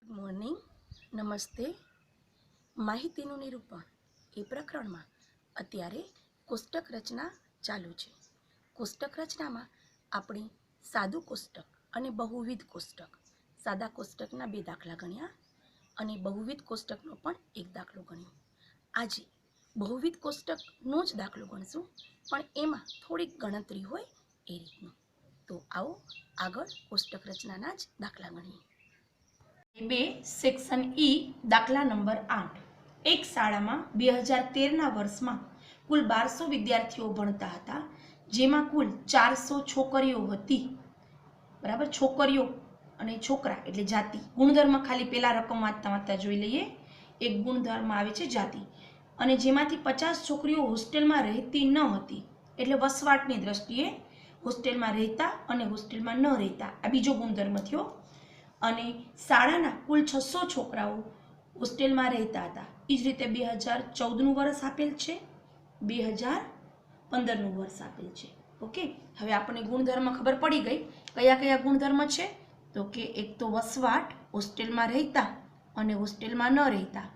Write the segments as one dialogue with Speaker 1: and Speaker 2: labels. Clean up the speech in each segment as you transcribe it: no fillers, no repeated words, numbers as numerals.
Speaker 1: Good morning, નમસ્તે. માહિતીનું નિરૂપણ એ પ્રકરણમાં અત્યારે કોષ્ટક રચના ચાલુ છે. કોષ્ટક રચનામાં આપણે સાદું કોષ્ટક અને બહુવિધ કોષ્ટક, સાદા કોષ્ટકના 2 દાખલા ગણ્યા અને બહુવિધ કોષ્ટકનો પણ 1 દાખલો ગણ્યો. આજે બહુવિધ કોષ્ટકનો જ દાખલો ગણશું, પણ એમાં થોડીક ગણતરી હોય એ રીતનું. તો આવો આગળ કોષ્ટક રચનાના જ દાખલા ગણીએ. 2 સેક્શન ઈ દાખલા નંબર 8. એક શાળામાં 2013ના વર્ષમાં કુલ 1200 વિદ્યાર્થીઓ ભણતા હતા, જેમાં કુલ 400 છોકરીઓ હતી. બરાબર, છોકરીઓ અને છોકરા એટલે જાતિ. ગુણધર્મ ખાલી પહેલા રકમ વાંચતા જોઈ લઈએ. એક ગુણધર્મ આવે છે જાતિ, અને જેમાંથી 50 છોકરીઓ હોસ્ટેલમાં રહેતી ન હતી, એટલે વસવાટની દ્રષ્ટિએ હોસ્ટેલમાં રહેતા અને હોસ્ટેલમાં ન રહેતા, આ બીજો ગુણધર્મ થયો. અને શાળાના કુલ 600 છોકરાઓ હોસ્ટેલમાં રહેતા હતા. એ જ રીતે 2014નું વર્ષ આપેલ છે, 2015નું વર્ષ આપેલ છે. ઓકે, હવે આપણને ગુણધર્મ ખબર પડી ગઈ. કયા કયા ગુણધર્મ છે? તો કે એક તો વસવાટ, હોસ્ટેલમાં રહેતા અને હોસ્ટેલમાં ન રહેતા.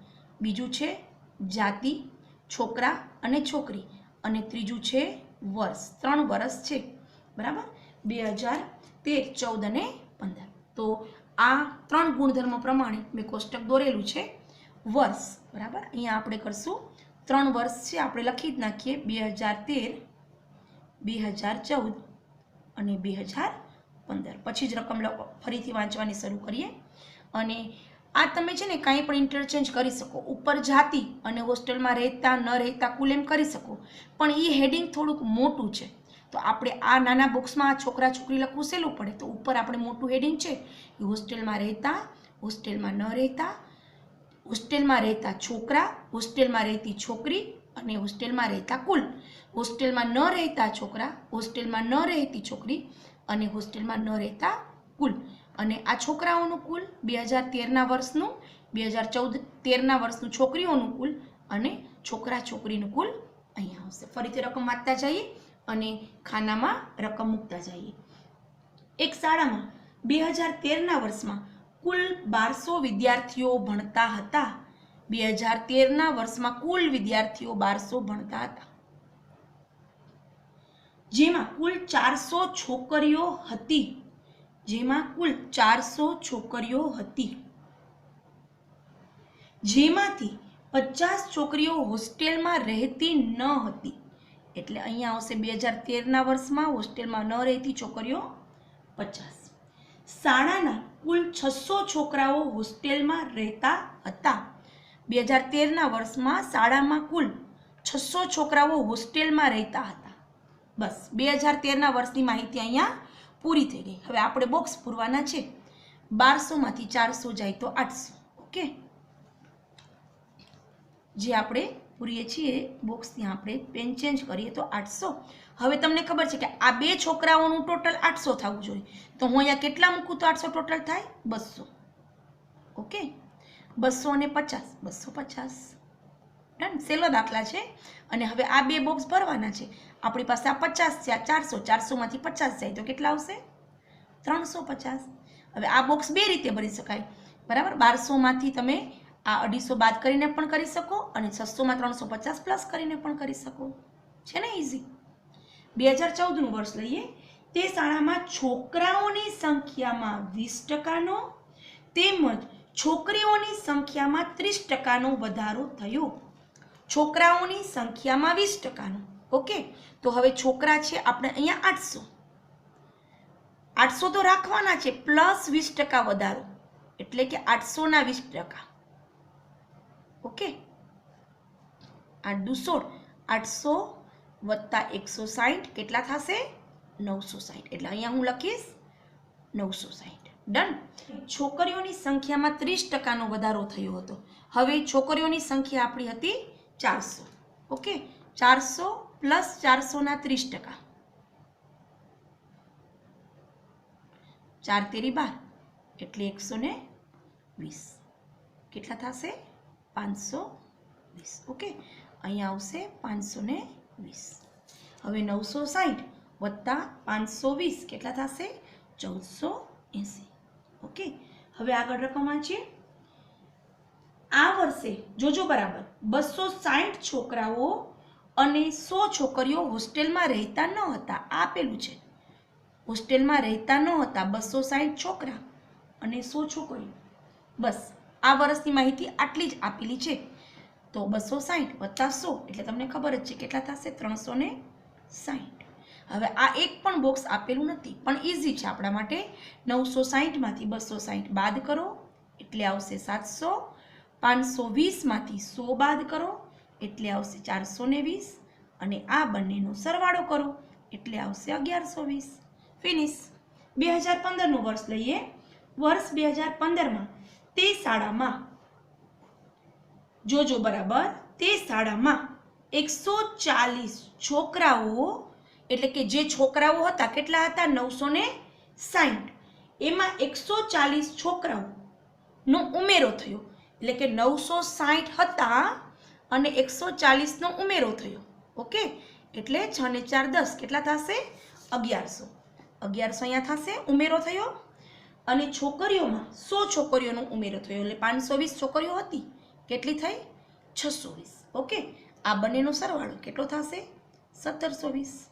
Speaker 1: બીજું છે જાતિ, છોકરા અને છોકરી. અને ત્રીજું છે વર્ષ. 3 વર્ષ છે. બરાબર, 2013, 14 અને 15. તો આ 3 ગુણધર્મ પ્રમાણે મેં કોષ્ટક દોરેલું છે. વર્ષ, બરાબર, અહીંયા આપણે કરશું 3 વર્ષ છે, આપણે લખી જ નાખીએ 2013, 2014 અને 2015. પછી જ રકમ ફરીથી વાંચવાની શરૂ કરીએ. અને આ તમે છે ને કાંઈ પણ ઇન્ટરચેન્જ કરી શકો. ઉપર જાતિ અને હોસ્ટેલમાં રહેતા ન રહેતા કુલ એમ કરી શકો, પણ એ હેડિંગ થોડુંક મોટું છે. તો આપણે આ નાના બોક્સમાં છોકરા છોકરી લખવું સહેલું પડે, તો ઉપર આપણે મોટું હેડિંગ છે એ હોસ્ટેલમાં રહેતા, હોસ્ટેલમાં ન રહેતા, હોસ્ટેલમાં રહેતા છોકરા, હોસ્ટેલમાં રહેતી છોકરી અને હોસ્ટેલમાં રહેતા કુલ. હોસ્ટેલમાં ન રહેતા છોકરા, હોસ્ટેલમાં ન રહેતી છોકરી અને હોસ્ટેલમાં ન રહેતા કુલ. અને આ છોકરાઓનું કુલ 2013ના વર્ષનું, 2013ના વર્ષનું છોકરીઓનું કુલ અને છોકરા છોકરીનું કુલ અહીંયા આવશે. ફરીથી રકમ વાંચતા જઈએ અને ખાનામાં રકમ મૂકતા જઈએ. એક શાળામાં 2013ના વર્ષમાં કુલ 1200 વિદ્યાર્થીઓ ભણતા હતા. 2013ના વર્ષમાં કુલ વિદ્યાર્થીઓ 1200 ભણતા હતા, જેમાં કુલ 400 છોકરીઓ હતી. જેમાં કુલ 400 છોકરીઓ હતી, જેમાંથી 50 છોકરીઓ હોસ્ટેલમાં રહેતી ન હતી. એટલે અહીંયા આવશે 2013ના વર્ષમાં હોસ્ટેલમાં ન રહેતી છોકરીઓ 50. શાળાના કુલ 600 છોકરાઓ હોસ્ટેલમાં રહેતા હતા. 2013ના વર્ષમાં શાળામાં કુલ 600 છોકરાઓ હોસ્ટેલમાં રહેતા હતા. બસ 2013ના વર્ષની માહિતી અહીંયા પૂરી થઈ ગઈ. હવે આપણે બોક્સ પૂરવાના છે. 1200માંથી 400 જાય તો 800. ઓકે, જે આપણે પૂરીએ છીએ બોક્સ, ત્યાં આપણે પેન ચેન્જ કરીએ તો 800. હવે તમને ખબર છે કે આ 2 છોકરાઓનું ટોટલ 800 થવું જોઈએ. તો હું અહીંયા કેટલા મૂકું તો 800 ટોટલ થાય? 200. ઓકે, 200 અને 50, 250. ડન, સહેલો દાખલા છે. અને હવે આ 2 બોક્સ ભરવાના છે. આપણી પાસે આ 50 છે, આ 400. 400માંથી 50 જાય તો કેટલા આવશે? 350. હવે આ બોક્સ 2 રીતે ભરી શકાય. બરાબર, 1200માંથી તમે આ 250 બાદ કરીને પણ કરી શકો અને 600માં 350 પ્લસ કરીને પણ કરી શકો. છે ને ઈઝી. 2014નું વર્ષ લઈએ. તે શાળામાં છોકરાઓની સંખ્યામાં 20%નો તેમજ છોકરીઓની સંખ્યામાં 30%નો વધારો થયો. છોકરાઓની સંખ્યામાં 20%નો. ઓકે, તો હવે છોકરા છે આપણે અહીંયા 800. 800 તો રાખવાના છે, પ્લસ 20% વધારો, એટલે કે 800ના 20%. ઓકે, 8×16, 800 વત્તા 160 કેટલા થશે? 960. એટલે અહીંયા હું લખીશ 960. ડન. છોકરીઓની સંખ્યામાં 30%નો વધારો થયો હતો. હવે છોકરીઓની સંખ્યા આપણી હતી 400. ઓકે, 400 પ્લસ 400ના 30%, 4 તેરી 12 એટલે 120. કેટલા થશે? 520. ઓકે, અહીંયા આવશે 520. હવે 960 વત્તા 520 કેટલા થશે? 1480. ઓકે, હવે આગળ રકમ વાંચીએ. આ વર્ષે જોજો બરાબર 260 છોકરાઓ અને 100 છોકરીઓ હોસ્ટેલમાં રહેતા ન હતા. આ આપેલું છે, હોસ્ટેલમાં રહેતા ન હતા 260 છોકરા અને 100 છોકરીઓ. બસ આ વર્ષની માહિતી આટલી જ આપેલી છે. તો 260 વત્તા 100 એટલે તમને ખબર જ છે કેટલા થશે, 360. હવે આ એક પણ બોક્સ આપેલું નથી, પણ ઇઝી છે આપણા માટે. 960 માંથી 260 બાદ કરો એટલે આવશે 700. 520 માંથી 100 બાદ કરો એટલે આવશે 420. અને આ બંનેનો સરવાળો કરો એટલે આવશે 1120. ફિનિશ. 2015નું વર્ષ લઈએ. વર્ષ 2015માં તે શાળામાં જોજો બરાબર, તે શાળામાં 140 છોકરાઓ, એટલે કે જે છોકરાઓ હતા કેટલા હતા, 960. એમાં 140 છોકરાઓનો ઉમેરો થયો, એટલે કે 960 હતા અને 140 નો ઉમેરો થયો. ઓકે, એટલે 6 ને 4 10 કેટલા થશે, 1100. 1100 અહીંયા થશે, ઉમેરો થયો. અને છોકરીઓમાં 100 છોકરીઓનો ઉમેરો થયો, એટલે 520 છોકરીઓ હતી, કેટલી થઈ, 620. ઓકે, આ બંનેનો સરવાળો કેટલો થશે, 1720.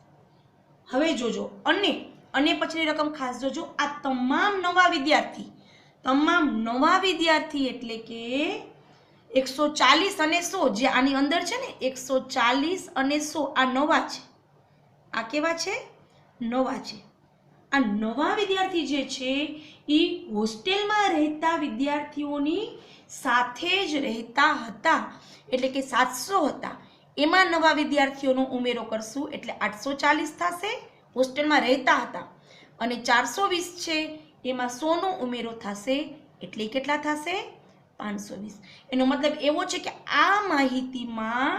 Speaker 1: હવે જોજો અને પછીની રકમ ખાસ જોજો. આ તમામ નવા વિદ્યાર્થી એટલે કે 140 અને 100 જે આની અંદર છે ને, 140 અને 100 આ નવા છે. આ કેવા છે, નવા છે. આ નવા વિદ્યાર્થી જે છે એ હોસ્ટેલમાં રહેતા વિદ્યાર્થીઓની સાથે જ રહેતા હતા, એટલે કે 700 હતા. એમાં નવા વિદ્યાર્થીઓનો ઉમેરો કરશું એટલે 840 થશે, હોસ્ટેલમાં રહેતા હતા. અને 420 છે એમાં 100 નો ઉમેરો થશે એટલે કેટલા થશે, 520. એનો મતલબ એવો છે કે આ માહિતીમાં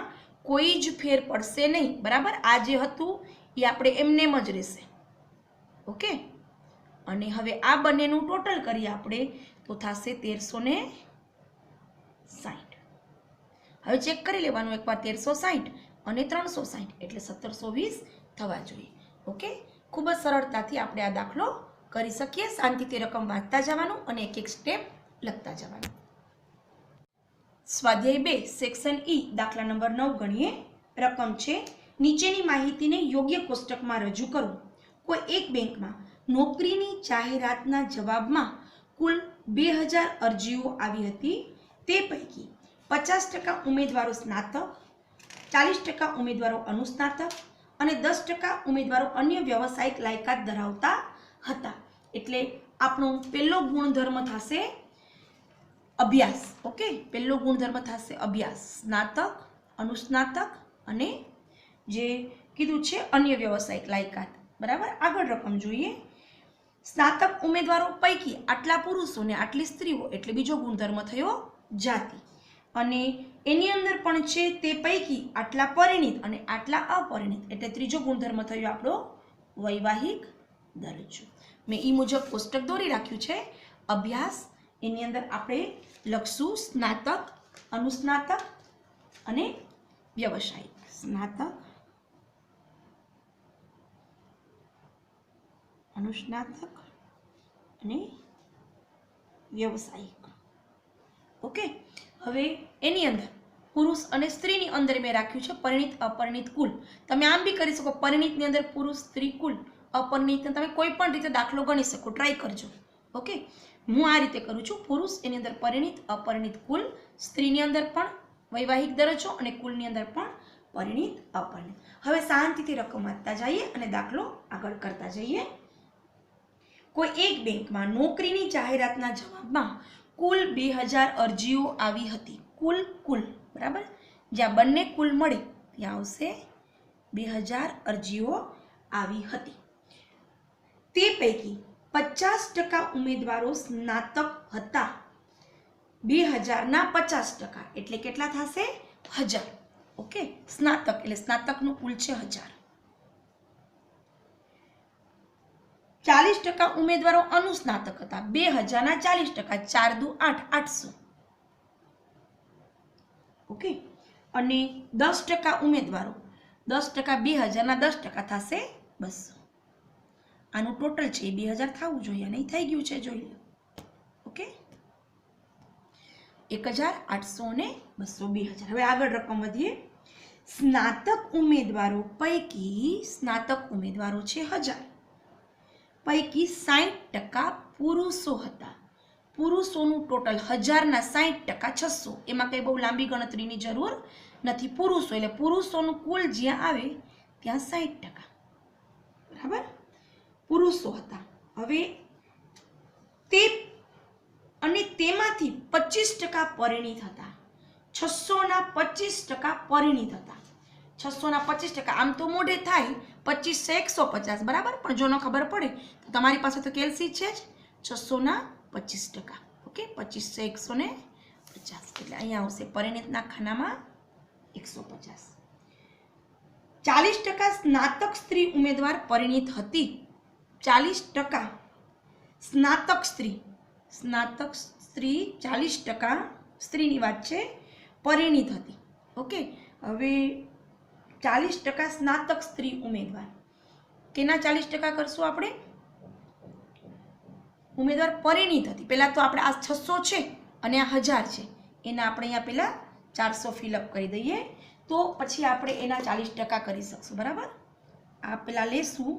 Speaker 1: કોઈ જ ફેર પડશે નહીં. બરાબર, આ જે હતું એ આપણે એમનેમ જ રહેશે. ઓકે, અને હવે આ બંનેનું ટોટલ કરીએ આપણે તો થશે 1360. હવે ચેક કરી લેવાનું એકવાર, 1360 અને 360 એટલે 1720 થવા જોઈએ. ઓકે, ખૂબ જ સરળતાથી આપણે આ દાખલો કરી શકીએ. શાંતિથી રકમ વાંચતા જવાનું અને એક એક સ્ટેપ લખતા જવાનું. સ્વાધ્યાય 2 સેક્શન ઈ દાખલા નંબર 9 ગણીએ. રકમ છે, નીચેની માહિતીને યોગ્ય કોષ્ટકમાં રજૂ કરો. કોઈ એક બેંકમાં નોકરીની જાહેરાતના જવાબમાં કુલ 2000 અરજીઓ આવી હતી. તે પૈકી 50% ઉમેદવારો સ્નાતક, 40% ઉમેદવારો અનુસ્નાતક અને 10% ઉમેદવારો અન્ય વ્યવસાયિક લાયકાત ધરાવતા હતા. એટલે આપણો પહેલો ગુણધર્મ થશે અભ્યાસ. ઓકે, પહેલો ગુણધર્મ થશે અભ્યાસ, સ્નાતક, અનુસ્નાતક અને જે કીધું છે અન્ય વ્યવસાયિક લાયકાત. બરાબર, આગળ રકમ જોઈએ. સ્નાતક ઉમેદવારો પૈકી આટલા પુરુષો ને આટલી સ્ત્રીઓ, એટલે બીજો ગુણધર્મ થયો જાતિ. અને એની અંદર પણ છે તે પૈકી આટલા પરિણીત અને આટલા અપરિણીત, એટલે ત્રીજો ગુણધર્મ થયો આપણો વૈવાહિક દરજ્જો. મેં એ મુજબ કોષ્ટક દોરી રાખ્યું છે. અભ્યાસ, એની અંદર આપણે લખશું સ્નાતક, અનુસ્નાતક અને વ્યવસાયિક. સ્નાતક, અનુસ્નાતક અને વ્યવસાયિક. ઓકે, હવે એની અંદર પુરુષ અને સ્ત્રીની અંદર મેં રાખ્યું છે પરિણીત અપરિણીત કુલ. તમે આમ બી કરી શકો, પરિણીતની અંદર પુરુષ સ્ત્રી કુલ, અપરિણીતને તમે કોઈ પણ રીતે દાખલો ગણી શકો, ટ્રાય કરજો. ઓકે, હું આ રીતે કરું છું. પુરુષ એની અંદર પરિણીત અપરિણીત કુલ, સ્ત્રીની અંદર પણ વૈવાહિક દરજ્જો અને કુલની અંદર પણ પરિણીત અપરિણીત. હવે શાંતિથી રકમ વાંચતા જઈએ અને દાખલો આગળ કરતા જઈએ. કોઈ એક બેંકમાં નોકરીની જાહેરાતના જવાબમાં કુલ 2000 અરજીઓ આવી હતી. કુલ બરાબર, જ્યાં બંને કુલ મળે ત્યાં આવશે 2000 અરજીઓ આવી હતી. તે પૈકી 50% ઉમેદવારો સ્નાતક હતા. 2000 ના 50% એટલે કેટલા થશે, 1000. ઓકે, સ્નાતક એટલે સ્નાતકનું કુલ છે 1000. 40% ઉમેદવારો અનુસ્નાતક હતા. 2000 ના 40%, 4 દુ 8, 800. ઓકે, અને 10% ઉમેદવારો, 10% 2000 ના 10% થશે 200. આનું ટોટલ છે 2000 થવું જોઈએ, નહીં થઈ ગયું છે, જોઈ લો. ઓકે, 1000, 800 અને 200, 2000. હવે આગળ રકમ વધીએ. સ્નાતક ઉમેદવારો પૈકી સ્નાતક ઉમેદવારો છે 1000 પૈકી 60% પુરુષો હતા. પુરુષોનું ટોટલ 1000ના 60% 600. એમાં કંઈ બહુ લાંબી ગણતરીની જરૂર નથી. પુરુષો એટલે પુરુષોનું કુલ જ્યાં આવે ત્યાં 60%. બરાબર, પુરુષો હતા. હવે તેમાંથી 25% પરિણીત હતા. 600ના 25% પરિણીત હતા. 600ના 25%. આમ તો મોઢે થાય 25 150, બરાબર, પણ જો ન ખબર પડે તો તમારી પાસે તો કેલ્સી છે જ. 600ના 25%. ઓકે, 25 150 એટલે અહીંયા આવશે પરિણીતના ખાનામાં 150. 40% સ્નાતક સ્ત્રી ઉમેદવાર પરિણીત હતી. 40% સ્નાતક સ્ત્રી 40% સ્ત્રીની વાત છે, પરિણીત હતી. ઓકે, હવે 40% સ્નાતક સ્ત્રી ઉમેદવાર. કેના 40% કરશું આપણે? ઉમેદવાર પરિણીત હતી. પહેલાં તો આપણે આ 600 છે અને આ 1000 છે, એના આપણે અહીંયા પહેલાં 400 ફિલઅપ કરી દઈએ, તો પછી આપણે એના 40% કરી શકશું. બરાબર, આ પહેલાં લેશું,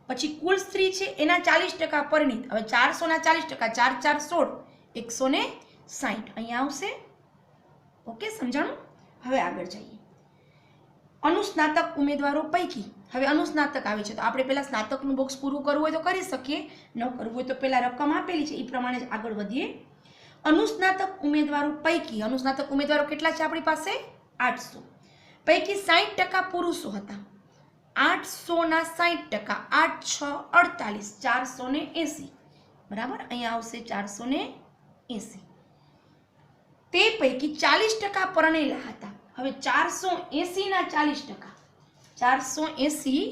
Speaker 1: પછી કુલ સ્ત્રી છે એના 40% પરિણીત. હવે 400ના 40%, 4 4 16, 160 અહીંયા આવશે. ઓકે, સમજાણું? હવે આગળ જઈએ. અનુસ્નાતક ઉમેદવારો પૈકી, હવે અનુસ્નાતક આવે છે તો આપણે પહેલાં સ્નાતકનું બોક્સ પૂરું કરવું હોય તો કરી શકીએ, ન કરવું હોય તો પહેલાં રકમ આપેલી છે એ પ્રમાણે જ આગળ વધીએ. અનુસ્નાતક ઉમેદવારો પૈકી, અનુસ્નાતક ઉમેદવારો કેટલા છે આપણી પાસે? 800 પૈકી 60% પુરુષો હતા. 800ના 60%, 8 6 48, 480. બરાબર, અહીંયા આવશે 480. તે પૈકી 40% પરણેલા હતા. હવે 480ના 40%, 480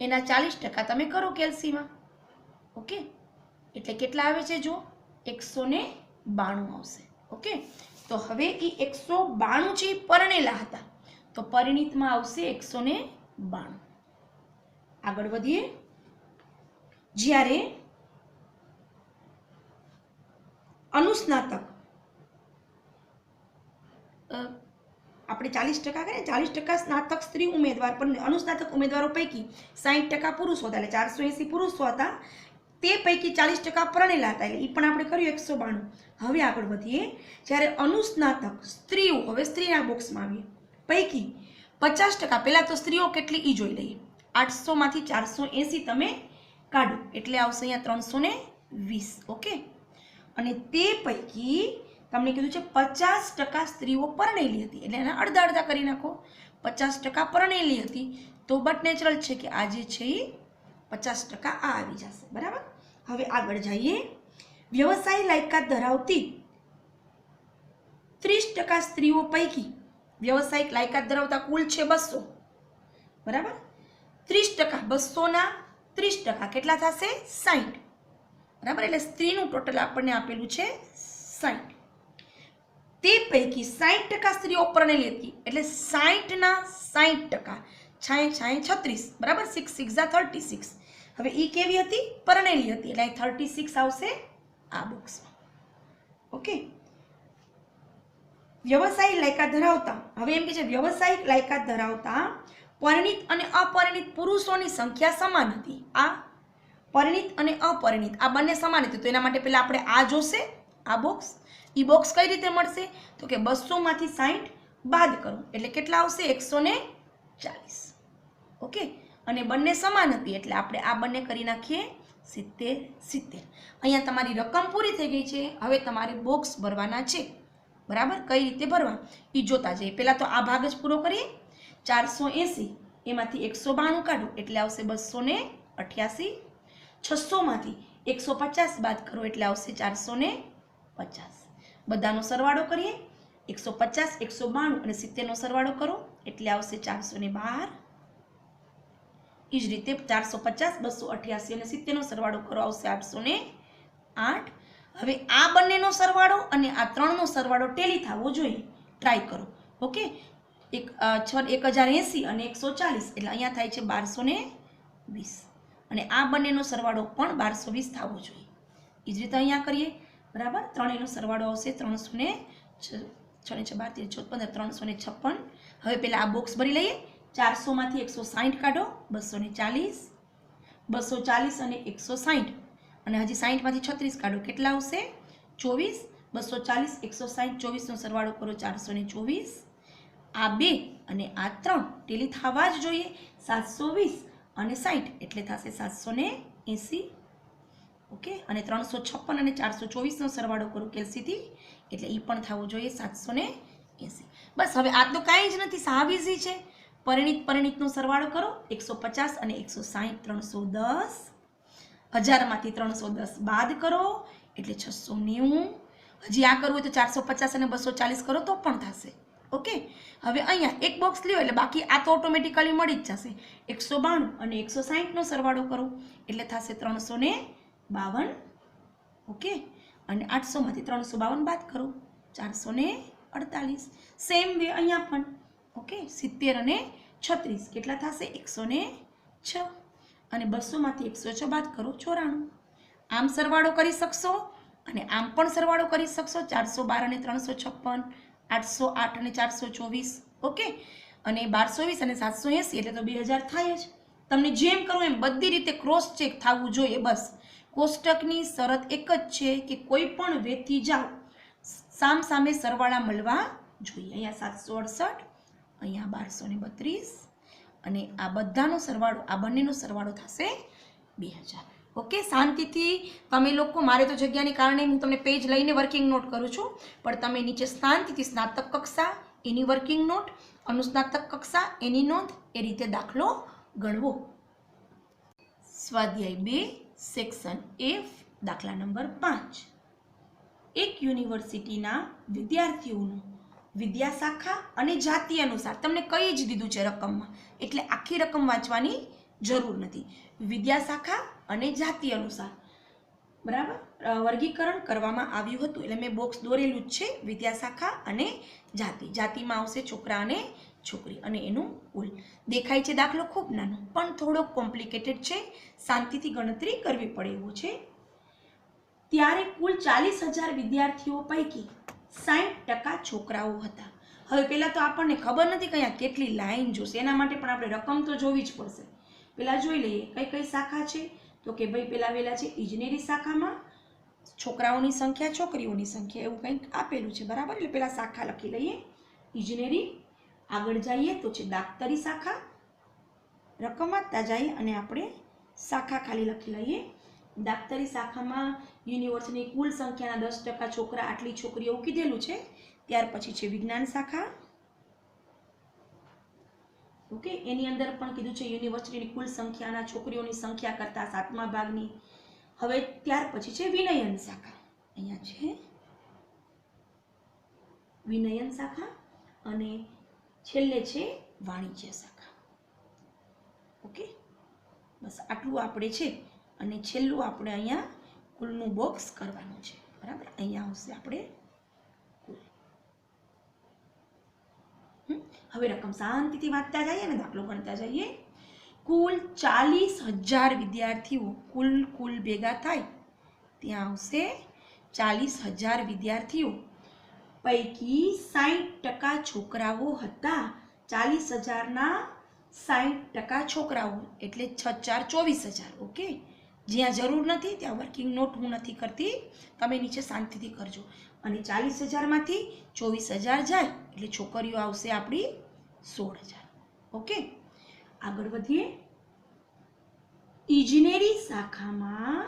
Speaker 1: એના 40% તમે કરો કેલ્સીમાં. ઓકે, એટલે કેટલા આવે છે? જો 192 આવશે. ઓકે, તો હવે એ 192 છે પરણેલા હતા, તો પરિણીતમાં આવશે 192. આગળ વધીએ. જ્યારે અનુસ્નાતક આપણે 40% કરીએ, 40% સ્નાતક સ્ત્રી ઉમેદવાર પણ અનુસ્નાતક ઉમેદવારો પૈકી 60% પુરુષો હતા, એટલે 480 પુરુષો હતા. તે પૈકી 40% પરણેલા હતા, એટલે એ પણ આપણે કર્યું 192. હવે આગળ વધીએ. જ્યારે અનુસ્નાતક સ્ત્રીઓ, હવે સ્ત્રીના બોક્સમાં આવીએ, પૈકી 50%, પહેલાં તો સ્ત્રીઓ કેટલી એ જોઈ લઈએ. 800માંથી 480 તમે કાઢો એટલે આવશે અહીંયા 320. ઓકે, અને તે પૈકી તમને કીધું છે 50% સ્ત્રીઓ પરણેલી હતી, એટલે એના અડધા અડધા કરી નાખો. 50% પરણેલી હતી તો બટ નેચરલ છે કે આ જે છે એ 50% આ આવી જશે. બરાબર, હવે આગળ જઈએ. વ્યવસાય લાયકાત ધરાવતી 30% સ્ત્રીઓ પૈકી, વ્યવસાયિક લાયકાત ધરાવતા કુલ છે 200. બરાબર, 30%, 200ના 30% કેટલા થશે? 60. બરાબર, એટલે સ્ત્રીનું ટોટલ આપણને આપેલું છે 60. તે પૈકી 60% સ્ત્રીઓ પરણેલી હતી, એટલે 60ના 60%, 36. બરાબર, 6 6 36. હવે એ કેવી હતી? પરણેલી હતી, એટલે 36 આવશે આ બોક્સમાં. ઓકે, વ્યવસાયિક લાયકાત ધરાવતા, હવે એમ કે છે વ્યવસાયિક લાયકાત ધરાવતા પરિણીત અને અપરિણીત પુરુષોની સંખ્યા સમાન હતી. આ પરિણીત અને અપરિણીત આ બંને સમાન હતી, તો એના માટે પહેલા આપણે આ જોશે, આ બોક્સ. એ બોક્સ કઈ રીતે મળશે? તો કે 200માંથી 60 બાદ કરો એટલે કેટલા આવશે? 140. ઓકે, અને બંને સમાન હતી એટલે આપણે આ બંને કરી નાખીએ 70 70. અહીંયા તમારી રકમ પૂરી થઈ ગઈ છે. હવે તમારે બોક્સ ભરવાના છે. બરાબર, કઈ રીતે ભરવા એ જોતા જઈએ. પહેલાં તો આ ભાગ જ પૂરો કરીએ. 480 એમાંથી 192 કાઢો એટલે આવશે 288. 600માંથી 150 બાદ કરો એટલે આવશે 450. બધાનો સરવાળો કરીએ. 150 192 અને 70નો સરવાળો કરો એટલે આવશે 412. એ જ રીતે 450 288 અને 70નો સરવાળો કરો આવશે 808. હવે આ બંનેનો સરવાળો અને આ ત્રણનો સરવાળો ટેલી થવો જોઈએ. ટ્રાય કરો. ઓકે, 1080 અને 140 એટલે અહીંયા થાય છે 1220, અને આ બંનેનો સરવાળો પણ 1220 થવો જોઈએ. એ જ રીતે અહીંયા કરીએ. બરાબર, ત્રણેયનો સરવાળો આવશે 314. 6 ને 6 12 13 14 15 356. હવે પહેલાં આ બોક્સ ભરી લઈએ. 400માંથી 160 કાઢો, 240, 240 અને 160, અને હજી 60માંથી 36 કાઢો, કેટલા આવશે? 24. 240, 160, 24નો સરવાળો કરો, 424. આ 2 અને આ 3 ટેલી થવા જ જોઈએ. 720 અને 60 એટલે થશે 780. ઓકે, અને 356 અને 424નો સરવાળો કરો કેલ્સીથી એટલે એ પણ થવું જોઈએ 780. બસ, હવે આ તો કાંઈ જ નથી, સાવ ઇઝી છે. પરિણિતનો સરવાળો કરો, 150 અને 160, 310. 1000માંથી 310 બાદ કરો એટલે 690. હજી આ કરવું હોય તો 450 અને 240 કરો તો પણ થશે. ઓકે, હવે અહીંયા એક બોક્સ લ્યો એટલે બાકી આ તો ઓટોમેટિકલી મળી જ જશે. 192 અને 160નો સરવાળો કરો એટલે થશે 352. ઓકે, અને 800માંથી 352 બાદ કરો, 448. સેમ વે અહીંયા પણ. ઓકે, 70 અને 36 કેટલા થશે? 106. અને 200માંથી 106 બાદ કરો, 94. આમ સરવાળો કરી શકશો અને આમ પણ સરવાળો કરી શકશો. 412 અને 356, 808 અને 424. ઓકે, અને 1220 અને 780 એટલે તો 2000 થાય જ. તમને જેમ કરવું એમ બધી રીતે ક્રોસ ચેક થવું જોઈએ. બસ, કોષ્ટકની શરત એક જ છે કે કોઈ પણ વેથી જાઓ, સામ સામે સરવાળા મળવા જોઈએ. અહીંયા 768, અહીંયા 1232, અને આ બધાનો સરવાળો, આ બંનેનો સરવાળો થશે 2000. ઓકે, શાંતિથી તમે લોકો, મારે તો જગ્યાને કારણે હું તમને પેજ લઈને વર્કિંગ નોટ કરું છું, પણ તમે નીચે શાંતિથી સ્નાતક કક્ષા એની વર્કિંગ નોટ, અનુસ્નાતક કક્ષા એની નોંધ, એ રીતે દાખલો ગણવો. સ્વાધ્યાય 2 સેક્શન F દાખલા નંબર 5. એક યુનિવર્સિટીના વિદ્યાર્થીઓનું વિદ્યા શાખા અને જાતિ અનુસાર તમને કહી જ દીધું છે રકમમાં, એટલે આખી રકમ વાંચવાની જરૂર નથી. વિદ્યા શાખા અને જાતિ અનુસાર બરાબર વર્ગીકરણ કરવામાં આવ્યું હતું, એટલે મેં બોક્સ દોરેલું જ છે. વિદ્યા શાખા અને જાતિ, જાતિમાં આવશે છોકરા અને છોકરી, અને એનું કુલ. દેખાય છે દાખલો ખૂબ નાનો, પણ થોડોક કોમ્પ્લિકેટેડ છે, શાંતિથી ગણતરી કરવી પડે એવો છે. ત્યારે કુલ 40,000 વિદ્યાર્થીઓ પૈકી 60% છોકરાઓ હતા. હવે પહેલાં તો આપણને ખબર નથી કે અહીંયા કેટલી લાઈન જોશે, એના માટે પણ આપણે રકમ તો જોવી જ પડશે. પહેલાં જોઈ લઈએ કઈ કઈ શાખા છે, તો કે ભાઈ પહેલાં વહેલા છે ઇજનેરી શાખામાં છોકરાઓની સંખ્યા, છોકરીઓની સંખ્યા એવું કંઈક આપેલું છે બરાબર. એટલે પહેલાં શાખા લખી લઈએ ઇજનેરી. આગળ જઈએ તો છે દાક્તરી શાખા, રકમ વાંચતા જઈએ અને આપણે શાખા ખાલી લખી લઈએ. દાક્તરી શાખામાં યુનિવર્સિટીની કુલ સંખ્યાના 10% છોકરા, આટલી છોકરીઓ એવું કીધેલું છે. ત્યાર પછી છે વિજ્ઞાન શાખા. ઓકે, એની અંદર પણ કીધું છે યુનિવર્સિટીની કુલ સંખ્યાના છોકરીઓની સંખ્યા કરતાં 7મા ભાગની. હવે ત્યાર પછી છે વિનયન શાખા, અહીંયા છે વિનયન શાખા, અને છેલ્લે છે વાણિજ્ય શાખા. ઓકે, બસ આટલું આપણે છે, અને છેલ્લું આપણે અહીંયા કુલનું બોક્સ કરવાનું છે બરાબર. અહીંયા આવશે આપણે કુલ. હવે રકમ શાંતિથી વાંચતા જઈએ ને દાખલો ગણતા જઈએ. કુલ 40,000 વિદ્યાર્થીઓ કુલ ભેગા થાય ત્યાં આવશે 40,000 વિદ્યાર્થીઓ પૈકી 60% છોકરાઓ હતા. 40,000ના 60% છોકરાઓ એટલે 6,24,000. ઓકે, જ્યાં જરૂર નથી ત્યાં વર્કિંગ નોટ હું નથી કરતી, તમે નીચે શાંતિથી કરજો. અને 40,000માંથી 24,000 જાય એટલે છોકરીઓ આવશે આપણી 16,000. ઓકે, આગળ વધીએ. ઇજનેરી શાખામાં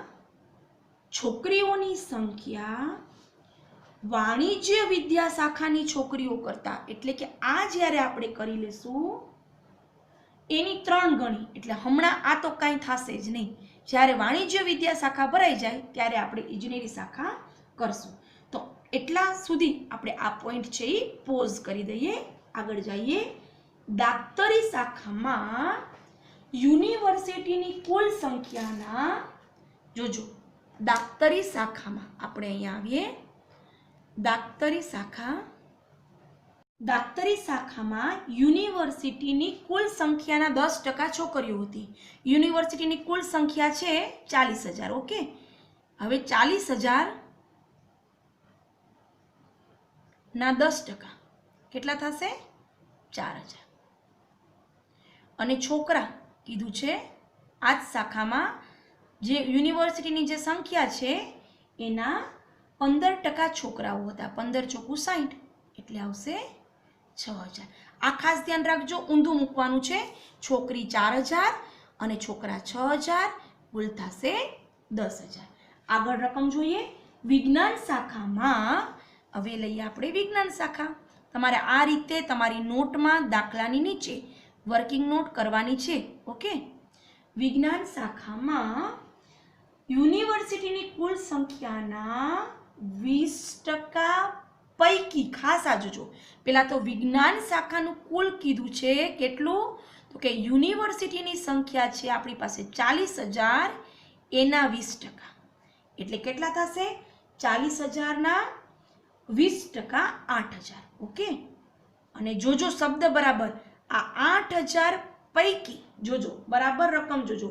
Speaker 1: છોકરીઓની સંખ્યા વાણિજ્ય વિદ્યા શાખાની છોકરીઓ કરતા, એટલે કે આ જ્યારે આપણે કરી લેશું એની 3 ગણી, એટલે હમણાં આ તો કાંઈ થશે જ નહીં. જ્યારે વાણિજ્ય વિદ્યા શાખા ભરાઈ જાય ત્યારે આપણે ઇજનેરી શાખા કરશું. તો એટલા સુધી આપણે આ પોઈન્ટ છે એ પોઝ કરી દઈએ. આગળ જઈએ. દાક્તરી શાખામાં યુનિવર્સિટીની કુલ સંખ્યાના, જોજો દાક્તરી શાખામાં આપણે અહીંયા આવીએ. દાક્તરી શાખામાં યુનિવર્સિટીની કુલ સંખ્યાના 10% છોકરીઓ હતી. યુનિવર્સિટીની કુલ સંખ્યા છે 40,000. ઓકે, હવે 40,000 ના 10%. કેટલા થશે? 4000. અને છોકરા કીધું છે આ જ શાખામાં જે યુનિવર્સિટીની જે સંખ્યા છે એના 15% છોકરાઓ હતા. 15 ચોકું 60 એટલે આવશે 6000. આ ખાસ ધ્યાન રાખજો, ઊંધું મૂકવાનું છે. છોકરી 4000 અને છોકરા 6000, કુલ થશે 10000. આગળ રકમ જોઈએ. વિજ્ઞાન શાખામાં હવે લઈએ આપણે વિજ્ઞાન શાખા. તમારે આ રીતે તમારી નોટમાં દાખલાની નીચે વર્કિંગ નોટ કરવાની છે. ઓકે. વિજ્ઞાન શાખામાં યુનિવર્સિટીની કુલ સંખ્યાના 20% પૈકી ખાસ આ જોજો. પહેલાં તો વિજ્ઞાન શાખાનું કુલ કીધું છે કેટલું? તો કે યુનિવર્સિટીની સંખ્યા છે આપણી પાસે 40000, એના 20%. એટલે કેટલા થશે? 40000ના 20% 8000. ઓકે. અને જોજો શબ્દ બરાબર, આ 8000 પૈકી જોજો, બરાબર રકમ જોજો.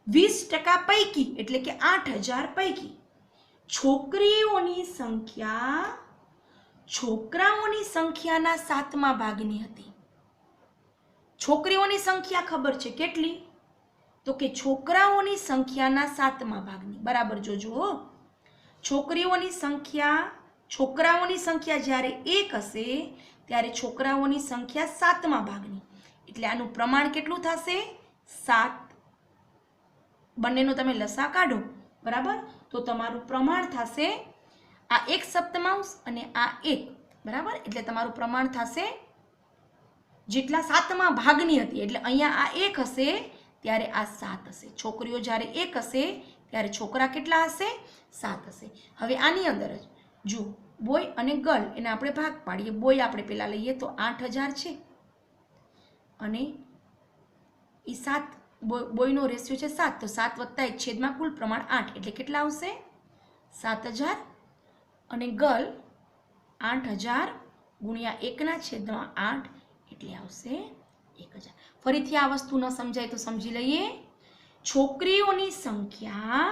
Speaker 1: 20% પૈકી એટલે કે 8000 પૈકી છોકરીઓની સંખ્યા છોકરાઓની સંખ્યાના 7મા ભાગની હતી. છોકરીઓની સંખ્યા ખબર છે કેટલી? તો કે છોકરાઓની સંખ્યાના 7મા ભાગની. બરાબર જોજો. છોકરીઓની સંખ્યા છોકરાઓની સંખ્યા જ્યારે 1 હશે ત્યારે છોકરાઓની સંખ્યા 7મા ભાગની. એટલે આનું પ્રમાણ કેટલું થશે? 7. બંનેનો તમે લસા કાઢો, બરાબર, તો તમારું પ્રમાણ થશે આ 1 સપ્તમાંશ અને આ 1, બરાબર. એટલે તમારું પ્રમાણ થશે જેટલા 7મા ભાગની હતી. એટલે અહીંયા આ 1 હશે ત્યારે આ 7 હશે. છોકરીઓ જ્યારે 1 હશે ત્યારે છોકરા કેટલા હશે? 7 હશે. હવે આની અંદર જ જો બોય અને ગર્લ એને આપણે ભાગ પાડીએ. બોય આપણે પહેલાં લઈએ તો 8000 છે અને એ 7, બોયનો રેશિયો છે 7, તો 7 વત્તા 1 છેદમાં કુલ પ્રમાણ 8 એટલે કેટલા આવશે? 7000. અને ગર્લ 8000 ગુણ્યા 1ના છેદમાં 8 એટલે આવશે 1000. ફરીથી આ વસ્તુ ન સમજાય તો સમજી લઈએ. છોકરીઓની સંખ્યા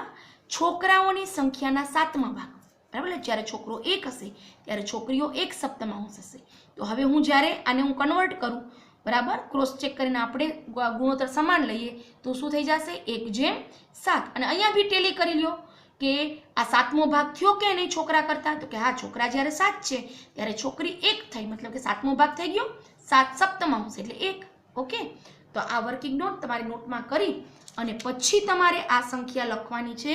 Speaker 1: છોકરાઓની સંખ્યાના 7મા ભાગ, બરાબર. જ્યારે છોકરો 1 હશે ત્યારે છોકરીઓ 1 સપ્તમાંશ હશે. તો હવે હું જ્યારે આને હું કન્વર્ટ કરું, બરાબર, ક્રોસ ચેક કરીને આપણે ગુણોત્તર સમાન લઈએ તો શું થઈ જશે? 1/7. અને અહીંયા બી ટેલી કરી લ્યો કે આ 7મો ભાગ થયો કે નહીં છોકરા કરતા? તો કે હા, છોકરા જ્યારે 7 છે ત્યારે છોકરી 1 થઈ, મતલબ કે 7મો ભાગ થઈ ગયો. 7 સપ્તમાંશ એટલે 1. ઓકે. તો આ વર્કિંગ નોટ તમારી નોટમાં કરી અને પછી તમારે આ સંખ્યા લખવાની છે.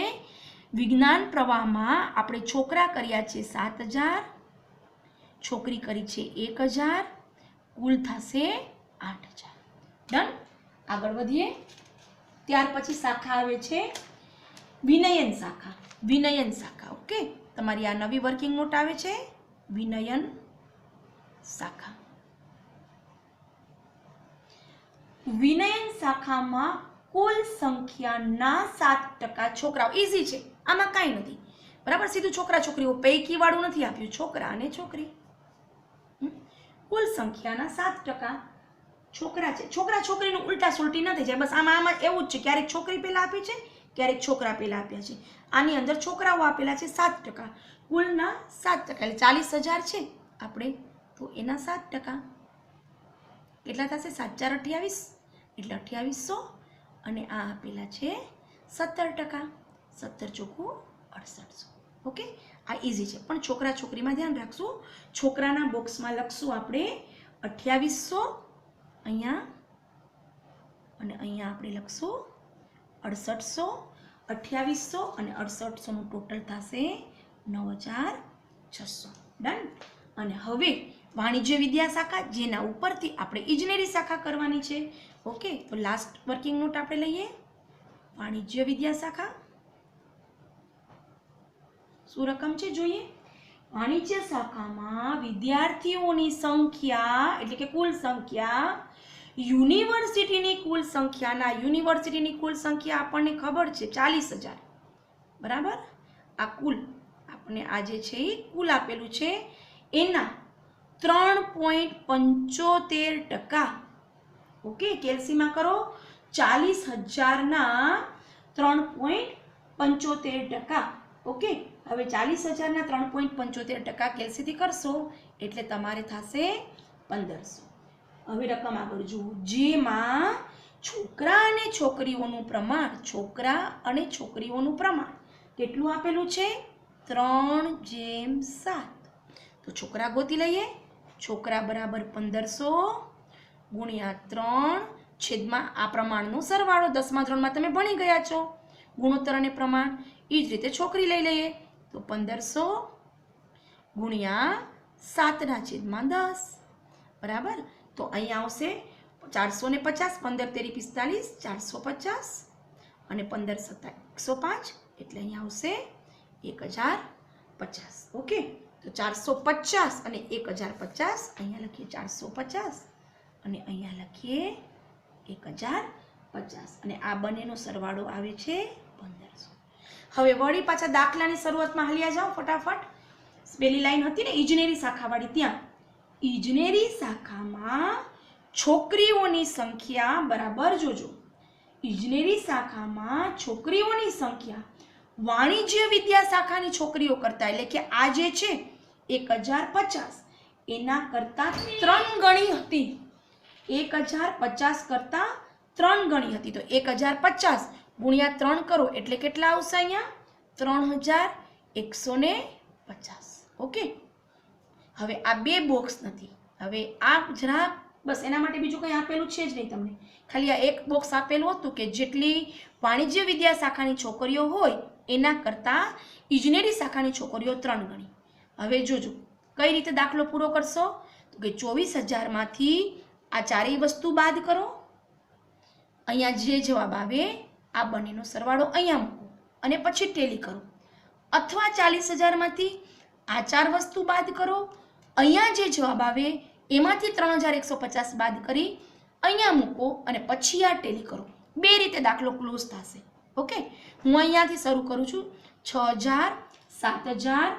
Speaker 1: વિજ્ઞાન પ્રવાહમાં આપણે છોકરા કર્યા છે 7000, છોકરી કરી છે 1000, કુલ થશે 8000. ડન. આગળ વધીએ. ત્યાર પછી શાખા આવે છે વિનયન શાખા. વિનયન શાખા. ઓકે. તમારી આ નવી વર્કિંગ નોટ આવે છે વિનયન શાખા. વિનયન શાખામાં કુલ સંખ્યાના 7% છોકરાઓ. ઇઝી છે, આમાં કાંઈ નથી, બરાબર. સીધું છોકરા છોકરીઓ પૈકી વાળું નથી આપ્યું, છોકરા અને છોકરી. કુલ સંખ્યાના 7% છોકરા છે. છોકરા છોકરીનું ઉલટા સુલટી ન થઈ જાય, બસ આમાં એવું જ છે. ક્યારેક છોકરી પહેલા આપી છે, ક્યારેક છોકરા પહેલા આપ્યા છે. આની અંદર છોકરાઓ આપેલા છે 7%. કુલના 7% એટલે 40000 છે આપણે, તો એના 7% કેટલા થશે? 7 4 28 એટલે 2800. અને આ આપેલા છે 17%. 17 ચોખ્ખું 6800. ઓકે. આ ઇઝી છે, પણ છોકરા છોકરીમાં ધ્યાન રાખશું. છોકરાના બોક્સમાં લખશું આપણે 2800 અહીંયા, અને અહીંયા આપણે લખશું 6800. 2800 અને 6800નું ટોટલ થશે 9600. ડન. અને હવે વાણિજ્ય વિદ્યા શાખા, જેના ઉપરથી આપણે ઇજનેરી શાખા કરવાની છે. ઓકે. તો લાસ્ટ વર્કિંગ નોટ આપણે લઈએ. વાણિજ્ય વિદ્યા શાખા શું રકમ છે જોઈએ. વાણિજ્ય શાખામાં વિદ્યાર્થીઓની સંખ્યા એટલે કે કુલ સંખ્યા યુનિવર્સિટીની કુલ સંખ્યા આપણને ખબર છે 40000, બરાબર. આ કુલ આપણને આ જે છે એ કુલ આપેલું છે એના 3.75%. ઓકે. કેલ્સીમાં કરો. 40000ના 3.75%. ઓકે, હવે 40,000 ના 3.75% કેલ્સીથી કરશો એટલે તમારે થશે 1500. હવે રકમ આગળ જુઓ, જેમાં છોકરા અને છોકરીઓનું પ્રમાણ કેટલું આપેલું છે? 3:7. તો છોકરા ગોતી લઈએ. છોકરા બરાબર 1500 ગુણ્યા 3 છેદમાં આ પ્રમાણનો સરવાળો. 10મા ધોરણમાં તમે ભણી ગયા છો ગુણોત્તર અને પ્રમાણ. એ જ રીતે છોકરી લઈ લઈએ. તો 1500 ગુણ્યા 7/10 બરાબર. તો અહીંયા આવશે 450. 15 તેરી 45, 450 અને 15 સત્તા 105 એટલે અહીંયા આવશે 1050. ઓકે, તો 450 અને 1050 અહીંયા લખીએ 450 અને અહીંયા લખીએ 1050 અને આ બંનેનો સરવાળો આવે છે 1500. હવે વળી પાછા દાખલાની શરૂઆતમાં હાલ્યા જાઓ ફટાફટ. પહેલી લાઈન હતી ને ઇજનેરી શાખાવાળી, ત્યાં ઇજનેરી શાખામાં છોકરીઓની સંખ્યા બરાબર જોજો. ઇજનેરી શાખામાં છોકરીઓની સંખ્યા વાણિજ્ય વિદ્યા શાખાની છોકરીઓ કરતા, એટલે કે આ જે છે 1050 એના કરતા 3 ગણી હતી. 1050 કરતા 3 ગણી હતી. તો 1050 ગુણ્યા 3 કરો એટલે કેટલા આવશે? અહીંયા 3150. ઓકે, હવે આ બે બોક્સ નથી. હવે આ જરા બસ એના માટે બીજું કંઈ આપેલું છે જ નહીં તમને. ખાલી આ એક બોક્સ આપેલું હતું કે જેટલી વાણિજ્ય વિદ્યા શાખાની છોકરીઓ હોય એના કરતાં ઇજનેરી શાખાની છોકરીઓ 3 ગણી. હવે જોજો કઈ રીતે દાખલો પૂરો કરશો. તો કે 24,000માંથી આ ચારેય વસ્તુ બાદ કરો. અહીંયા જે જવાબ આવે આ બંનેનો સરવાળો અહીંયા મૂકો અને પછી ટેલી કરો. અથવા 40,000માંથી આ 4 વસ્તુ બાદ કરો. અહીંયા જે જવાબ આવે એમાંથી 3,150 બાદ કરી અહીંયા મૂકો અને પછી આ ટેલી કરો. બે રીતે દાખલો ક્લોઝ થશે. ઓકે, હું અહીંયાથી શરૂ કરું છું. 6,000, 7,000,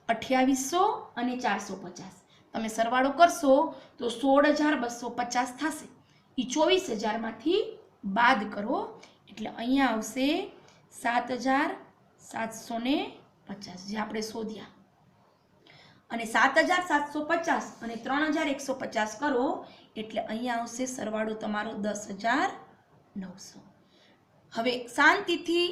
Speaker 1: 2800 અને 450. તમે સરવાળો કરશો તો 16,250 થશે. એ 24,000માંથી બાદ કરો એટલે અહીંયા આવશે 7,750 જે આપણે શોધ્યા. અને 7,750 અને 3,150 કરો એટલે અહીંયા આવશે સરવાળો તમારો 10,900. હવે શાંતિથી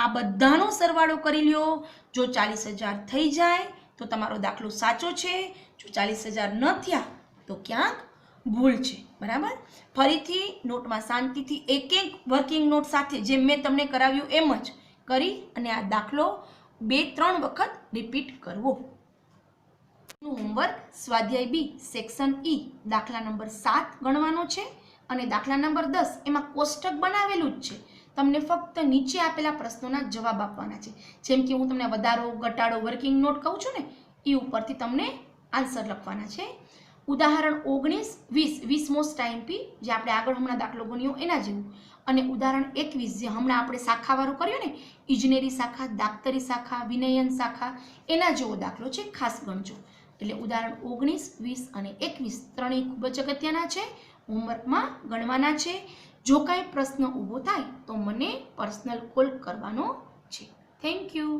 Speaker 1: આ બધાનો સરવાળો કરી લ્યો. જો 40,000 થઈ જાય તો તમારો દાખલો સાચો છે. જો 40,000 ન થયા તો ક્યાંક ભૂલ છે. બરાબર. ફરીથી નોટમાં શાંતિથી એક વર્કિંગ નોટ સાથે જેમ મેં તમને કરાવ્યું એમ જ કરી અને આ દાખલો 2-3 વખત રિપીટ કરવો. હોમવર્ક સ્વાધ્યાય બી સેક્શન ઈ દાખલા નંબર 7 ગણવાનો છે અને દાખલા નંબર 10 એમાં કોષ્ટક બનાવેલું જ છે. તમને ફક્ત નીચે આપેલા પ્રશ્નોના જવાબ આપવાના છે. જેમ કે હું તમને વધારો ઘટાડો વર્કિંગ નોટ કહું છું ને એ ઉપરથી તમને આન્સર લખવાના છે. ઉદાહરણ 19, 20 મોસ્ટ આઈએમપી જે આપણે આગળ હમણાં દાખલો ગણ્યો એના જેવું. અને ઉદાહરણ 21 જે હમણાં આપણે શાખાવાળું કર્યું ને ઇજનેરી શાખા, દાક્તરી શાખા, વિનયન શાખા એના જેવો દાખલો છે. ખાસ ગણજો. એટલે ઉદાહરણ 19, 20 અને 21 ત્રણેય ખૂબ જ અગત્યના છે. હોમવર્કમાં ગણવાના છે. જો કાંઈ પ્રશ્ન ઊભો થાય તો મને પર્સનલ કોલ કરવાનો છે. Thank you.